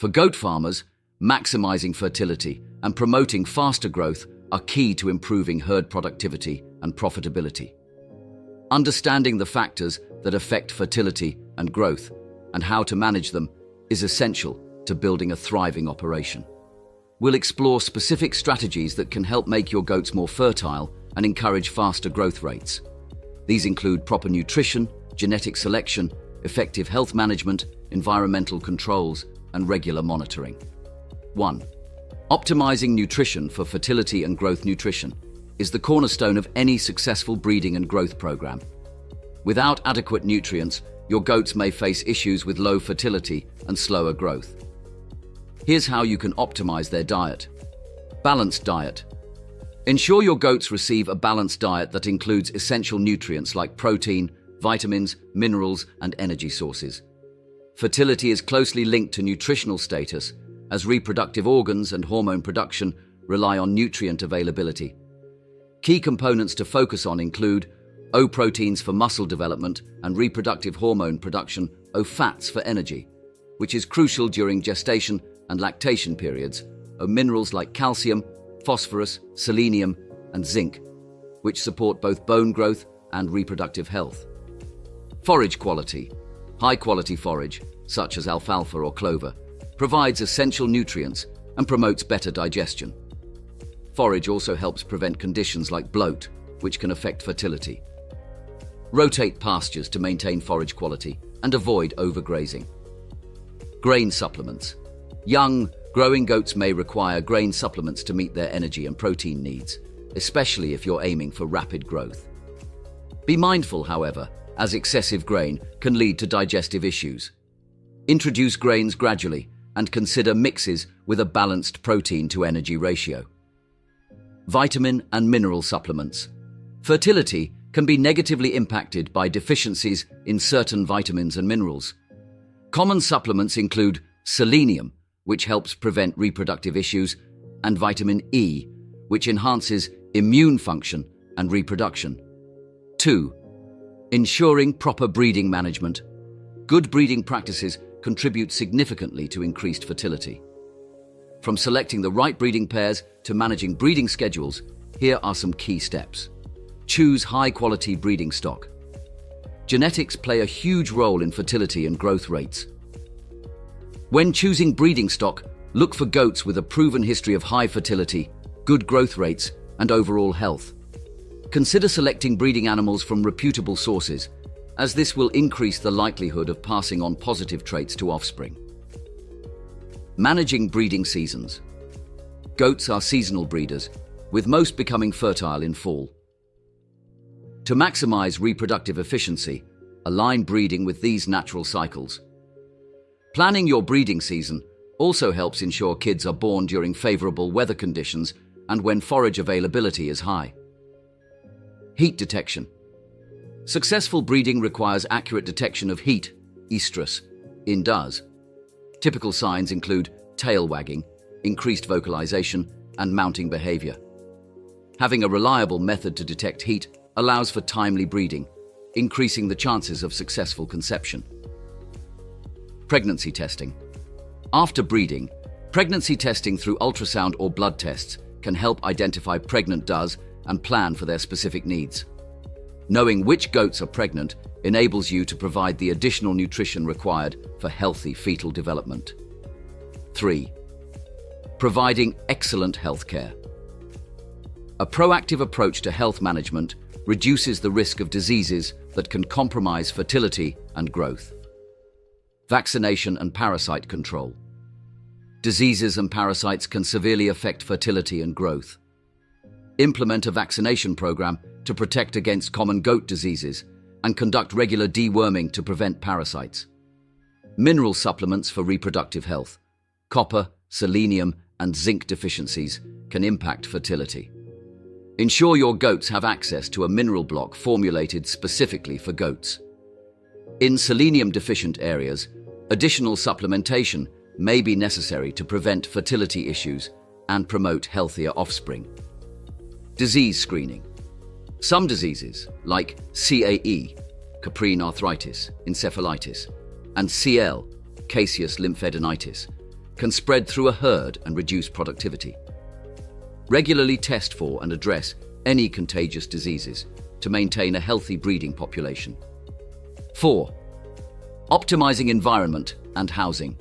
For goat farmers, maximizing fertility and promoting faster growth are key to improving herd productivity and profitability. Understanding the factors that affect fertility and growth and how to manage them is essential to building a thriving operation. We'll explore specific strategies that can help make your goats more fertile and encourage faster growth rates. These include proper nutrition, genetic selection, effective health management, environmental controls, and regular monitoring. 1. Optimizing nutrition for fertility and growth. Nutrition is the cornerstone of any successful breeding and growth program. Without adequate nutrients, your goats may face issues with low fertility and slower growth. Here's how you can optimize their diet. Balanced diet. Ensure your goats receive a balanced diet that includes essential nutrients like protein, vitamins, minerals, and energy sources. Fertility is closely linked to nutritional status, as reproductive organs and hormone production rely on nutrient availability. Key components to focus on include O proteins for muscle development and reproductive hormone production, O fats for energy, which is crucial during gestation and lactation periods, O minerals like calcium, phosphorus, selenium, and zinc, which support both bone growth and reproductive health. Forage quality. High-quality forage, such as alfalfa or clover, provides essential nutrients and promotes better digestion. Forage also helps prevent conditions like bloat, which can affect fertility. Rotate pastures to maintain forage quality and avoid overgrazing. Grain supplements. Young, growing goats may require grain supplements to meet their energy and protein needs, especially if you're aiming for rapid growth. Be mindful, however, as excessive grain can lead to digestive issues. Introduce grains gradually and consider mixes with a balanced protein to energy ratio. Vitamin and mineral supplements. Fertility can be negatively impacted by deficiencies in certain vitamins and minerals. Common supplements include selenium, which helps prevent reproductive issues, and vitamin E, which enhances immune function and reproduction. 2. Ensuring proper breeding management. Good breeding practices contribute significantly to increased fertility. From selecting the right breeding pairs to managing breeding schedules, here are some key steps. Choose high-quality breeding stock. Genetics play a huge role in fertility and growth rates. When choosing breeding stock, look for goats with a proven history of high fertility, good growth rates, and overall health. Consider selecting breeding animals from reputable sources, as this will increase the likelihood of passing on positive traits to offspring. Managing breeding seasons. Goats are seasonal breeders, with most becoming fertile in fall. To maximize reproductive efficiency, align breeding with these natural cycles. Planning your breeding season also helps ensure kids are born during favorable weather conditions and when forage availability is high. Heat detection. Successful breeding requires accurate detection of heat, estrus, in does. Typical signs include tail wagging, increased vocalization, and mounting behavior. Having a reliable method to detect heat allows for timely breeding, increasing the chances of successful conception. Pregnancy testing. After breeding, pregnancy testing through ultrasound or blood tests can help identify pregnant does and plan for their specific needs. Knowing which goats are pregnant enables you to provide the additional nutrition required for healthy fetal development. 3. Providing excellent health care. A proactive approach to health management reduces the risk of diseases that can compromise fertility and growth. Vaccination and parasite control. Diseases and parasites can severely affect fertility and growth. Implement a vaccination program to protect against common goat diseases and conduct regular deworming to prevent parasites. Mineral supplements for reproductive health. Copper, selenium, and zinc deficiencies can impact fertility. Ensure your goats have access to a mineral block formulated specifically for goats. In selenium-deficient areas, additional supplementation may be necessary to prevent fertility issues and promote healthier offspring. Disease screening. Some diseases, like CAE, caprine arthritis, encephalitis, and CL, caseous lymphadenitis, can spread through a herd and reduce productivity. Regularly test for and address any contagious diseases to maintain a healthy breeding population. 4. Optimizing environment and housing.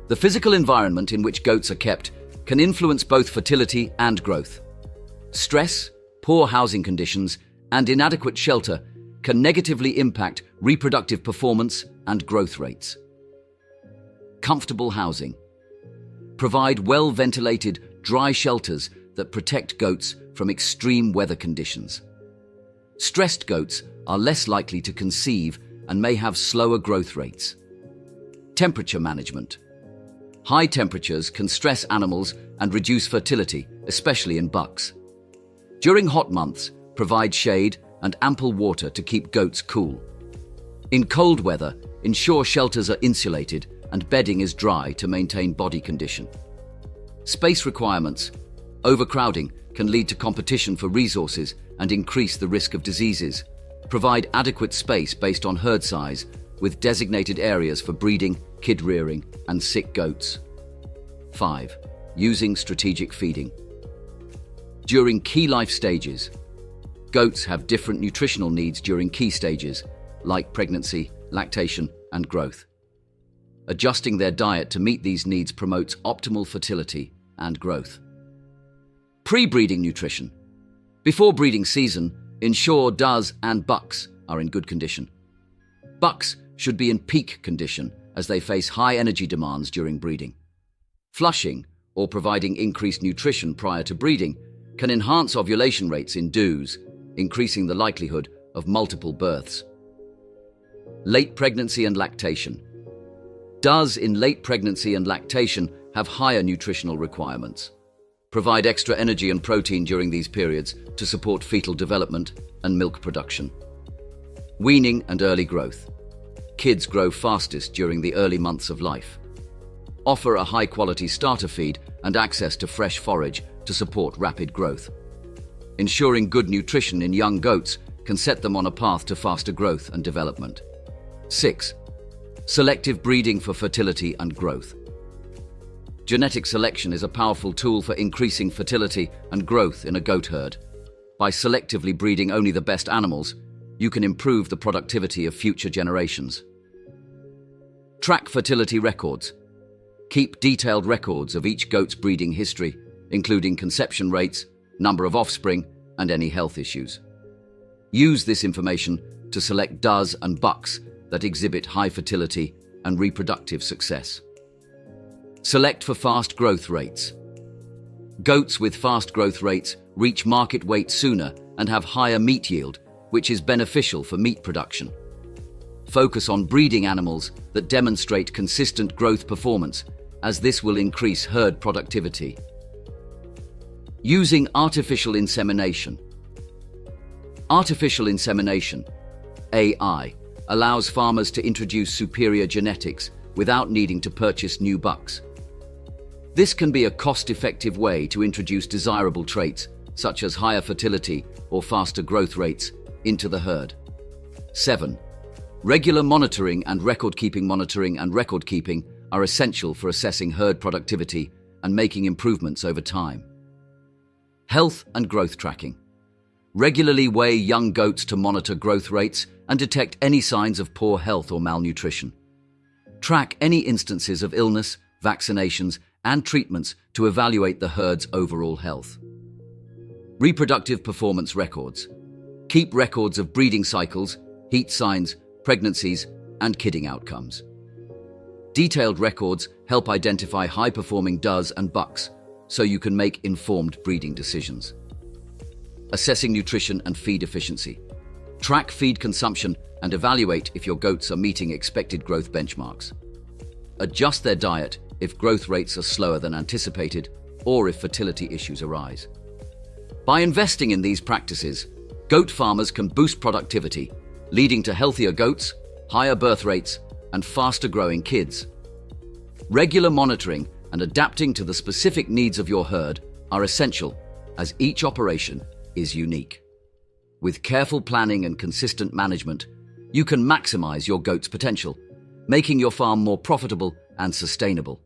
The physical environment in which goats are kept can influence both fertility and growth. Stress, poor housing conditions, and inadequate shelter can negatively impact reproductive performance and growth rates. Comfortable housing. Provide well-ventilated, dry shelters that protect goats from extreme weather conditions. Stressed goats are less likely to conceive and may have slower growth rates. Temperature management. High temperatures can stress animals and reduce fertility, especially in bucks. During hot months, provide shade and ample water to keep goats cool. In cold weather, ensure shelters are insulated and bedding is dry to maintain body condition. Space requirements. Overcrowding can lead to competition for resources and increase the risk of diseases. Provide adequate space based on herd size, with designated areas for breeding, kid rearing, and sick goats. 5. Using strategic feeding. During key life stages, goats have different nutritional needs during key stages, like pregnancy, lactation, and growth. Adjusting their diet to meet these needs promotes optimal fertility and growth. Pre-breeding nutrition. Before breeding season, ensure does and bucks are in good condition. Bucks should be in peak condition as they face high energy demands during breeding. Flushing or providing increased nutrition prior to breeding can enhance ovulation rates in does, increasing the likelihood of multiple births. Late pregnancy and lactation. Does in late pregnancy and lactation have higher nutritional requirements. Provide extra energy and protein during these periods to support fetal development and milk production. Weaning and early growth. Kids grow fastest during the early months of life. Offer a high-quality starter feed and access to fresh forage to support rapid growth. Ensuring good nutrition in young goats can set them on a path to faster growth and development. 6. Selective breeding for fertility and growth. Genetic selection is a powerful tool for increasing fertility and growth in a goat herd. By selectively breeding only the best animals, you can improve the productivity of future generations. Track fertility records. Keep detailed records of each goat's breeding history, including conception rates, number of offspring, and any health issues. Use this information to select does and bucks that exhibit high fertility and reproductive success. Select for fast growth rates. Goats with fast growth rates reach market weight sooner and have higher meat yield, which is beneficial for meat production. Focus on breeding animals that demonstrate consistent growth performance, as this will increase herd productivity. Using artificial insemination. Artificial insemination, AI, allows farmers to introduce superior genetics without needing to purchase new bucks. This can be a cost-effective way to introduce desirable traits, such as higher fertility or faster growth rates, into the herd. 7. Regular monitoring and record-keeping. Monitoring and record-keeping are essential for assessing herd productivity and making improvements over time. Health and growth tracking. Regularly weigh young goats to monitor growth rates and detect any signs of poor health or malnutrition. Track any instances of illness, vaccinations, and treatments to evaluate the herd's overall health. Reproductive performance records. Keep records of breeding cycles, heat signs, pregnancies, and kidding outcomes. Detailed records help identify high-performing does and bucks, so you can make informed breeding decisions. Assessing nutrition and feed efficiency. Track feed consumption and evaluate if your goats are meeting expected growth benchmarks. Adjust their diet if growth rates are slower than anticipated or if fertility issues arise. By investing in these practices, goat farmers can boost productivity, leading to healthier goats, higher birth rates, and faster growing kids. Regular monitoring and adapting to the specific needs of your herd are essential, as each operation is unique. With careful planning and consistent management, you can maximize your goat's potential, making your farm more profitable and sustainable.